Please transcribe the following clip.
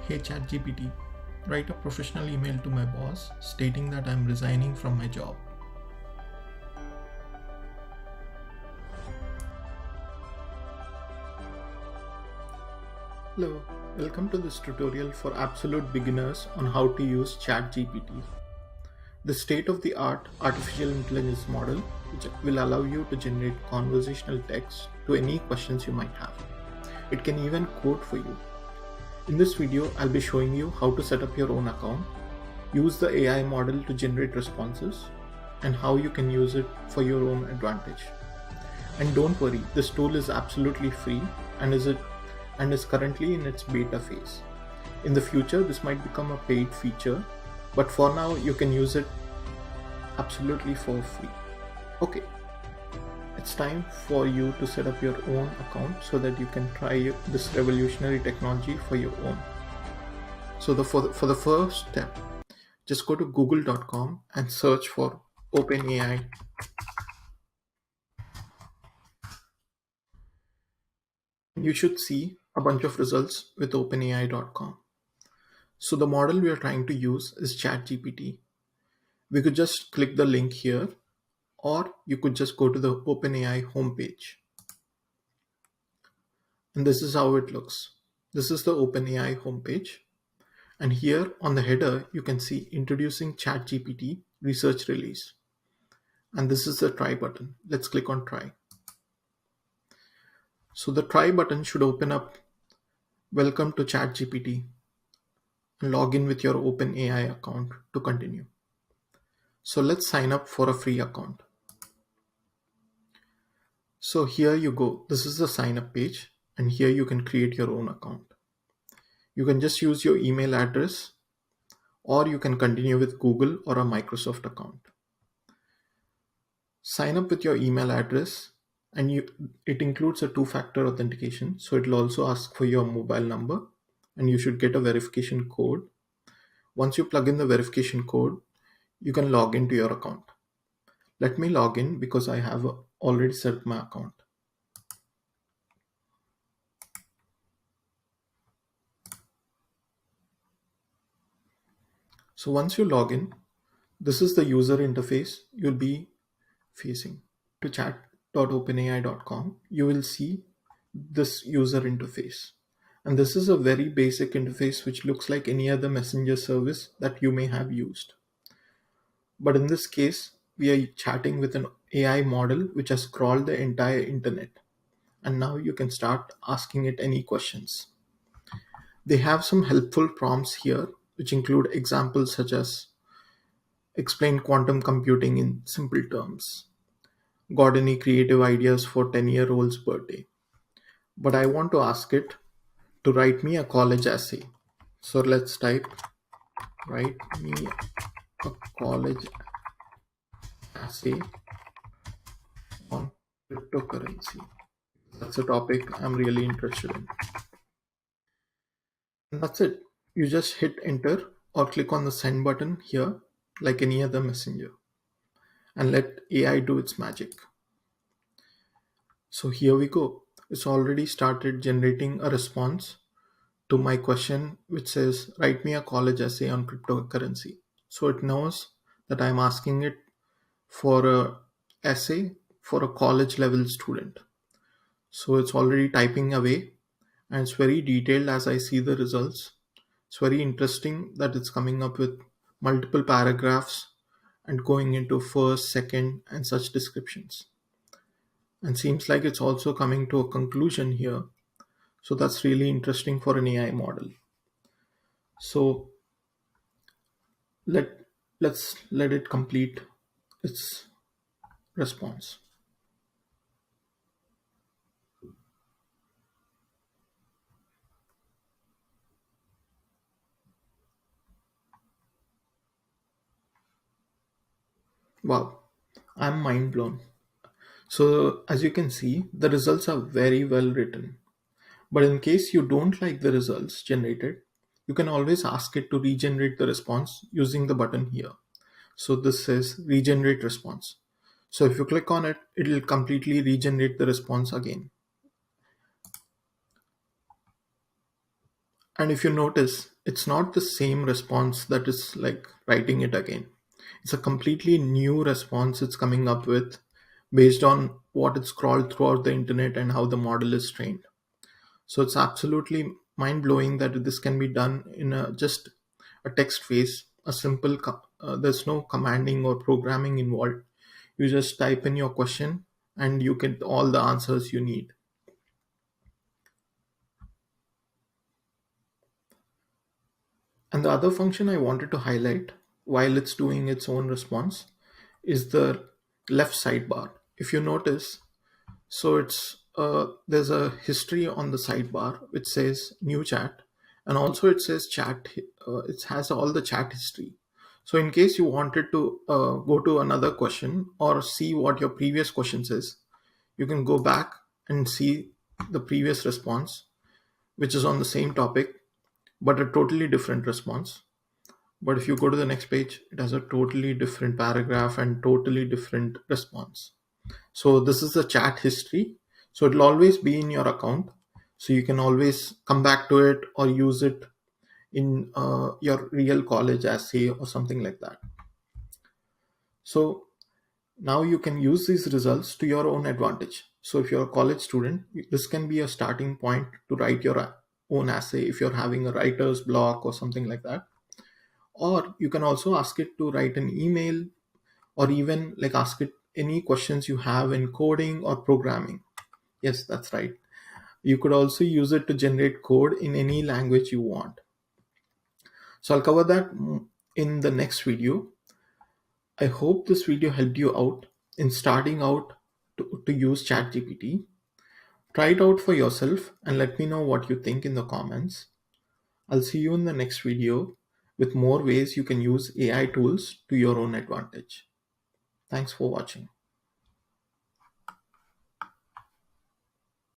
Hey ChatGPT, write a professional email to my boss stating that I'm resigning from my job. Hello, welcome to this tutorial for absolute beginners on how to use ChatGPT, the state-of-the-art artificial intelligence model which will allow you to generate conversational text to any questions you might have. It can even code for you. In this video, I'll be showing you how to set up your own account, use the AI model to generate responses, and how you can use it for your own advantage. And don't worry, this tool is absolutely free and is currently in its beta phase. In the future, this might become a paid feature, but for now you can use it absolutely for free. Okay, it's time for you to set up your own account so that you can try this revolutionary technology for your own. So for the first step, just go to google.com and search for OpenAI. You should see a bunch of results with openai.com. So the model we are trying to use is ChatGPT. We could just click the link here, or you could just go to the OpenAI homepage. And this is how it looks. This is the OpenAI homepage. And here on the header, you can see introducing ChatGPT research release. And this is the try button. Let's click on try. So the try button should open up welcome to ChatGPT and log in with your OpenAI account to continue. So let's sign up for a free account. So here you go. This is the sign up page, and here you can create your own account. You can just use your email address, or you can continue with Google or a Microsoft account. Sign up with your email address, and it includes a two-factor authentication. So it will also ask for your mobile number, and you should get a verification code. Once you plug in the verification code, you can log into your account. Let me log in because I have already set my account. So once you log in, this is the user interface you'll be facing. To chat.openai.com, you will see this user interface. And this is a very basic interface which looks like any other messenger service that you may have used. But in this case, we are chatting with an AI model which has crawled the entire internet. And now you can start asking it any questions. They have some helpful prompts here, which include examples such as explain quantum computing in simple terms. Got any creative ideas for 10-year-old's birthday? But I want to ask it to write me a college essay. So let's type write me a college essay on cryptocurrency. That's a topic I'm really interested in. And that's it. You just hit enter or click on the send button here like any other messenger and let AI do its magic. So here we go. It's already started generating a response to my question which says write me a college essay on cryptocurrency. So it knows that I'm asking it for a essay for a college level student. So it's already typing away and it's very detailed as I see the results. It's very interesting that it's coming up with multiple paragraphs and going into first, second, and such descriptions. And seems like it's also coming to a conclusion here. So that's really interesting for an AI model. So let's let it complete its response. Wow, I'm mind blown. So as you can see, the results are very well written. But in case you don't like the results generated, you can always ask it to regenerate the response using the button here. So this says regenerate response. So if you click on it, it will completely regenerate the response again. And if you notice, it's not the same response that is like writing it again. It's a completely new response it's coming up with based on what it's crawled throughout the internet and how the model is trained. So it's absolutely mind blowing that this can be done in just a text phase, a simple, there's no commanding or programming involved. You just type in your question and you get all the answers you need. And the other function I wanted to highlight while it's doing its own response is the left sidebar. If you notice, so it's there's a history on the sidebar which says new chat, and also it says chat. It has all the chat history. So in case you wanted to go to another question or see what your previous question says, you can go back and see the previous response, which is on the same topic but a totally different response. But if you go to the next page, it has a totally different paragraph and totally different response. So this is the chat history. So it'll always be in your account. So you can always come back to it or use it in your real college essay or something like that. So now you can use these results to your own advantage. So if you're a college student, this can be a starting point to write your own essay if you're having a writer's block or something like that. Or you can also ask it to write an email, or even like ask it any questions you have in coding or programming. Yes, that's right. You could also use it to generate code in any language you want. So I'll cover that in the next video. I hope this video helped you out in starting out to use ChatGPT. Try it out for yourself and let me know what you think in the comments. I'll see you in the next video with more ways you can use AI tools to your own advantage. Thanks for watching.